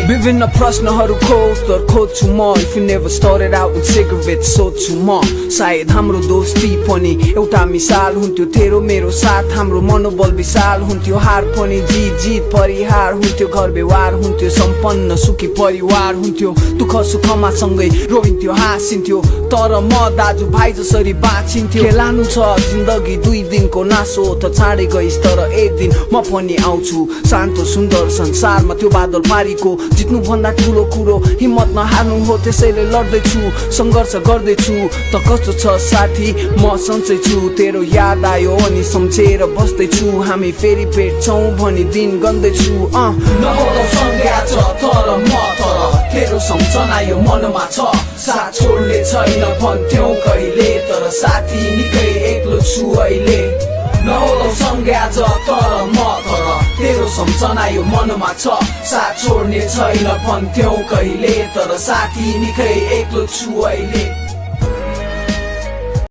विभिन्न प्रश्नहरूको उत्तर खोज्छु म If you never started out with cigarettes सोध्छु म सायद हाम्रो दोस्ती पनि एउटा मिसाल हुन्थ्यो तेरो मेरो साथ हाम्रो मनोबल विशाल हुन्थ्यो हार पनि जित परिहार हुन्थ्यो घर व्यवहार हुन्थ्यो सम्पन्न सुखी परिवार हुन्थ्यो दुःख सुखमा सँगै रोइन्थ्यो हाँसिन्थ्यो तर म दाजुभाइ जसरी बाँचिन्थ्यो के लानु छ जिन्दगी 2 दिनको नासो त छाडे गइस् तर एक दिन म पनि आउँछु शान्त सुन्दर संसारमा त्यो बादल पारीको जित्नु भन्दा ठुलो कुरो हिम्मत नहार्नु हो त्यसैले लड्दैछु संघर्ष गर्दैछु त कस्तो छ साथी म सन्चै छु तेरो याद आयो अनि सम्झेर बस्दैछु हामी फेरि भेट्छौँ भनी दिन गन्दैछु नहोला सँगै आज तर म तर तेरो सम्झना यो मनमा छ साथ छोड्ने छैन भन्थ्यौ कहिले तर साथी निकै एक्लो छु अहिले नहोला सँगै आज तर म तर तेरो सम्झना यो मनमा छ साथ छोड्ने छैन भन्थ्यौ कहिले तर साथी निकै एक्लो छु अहिले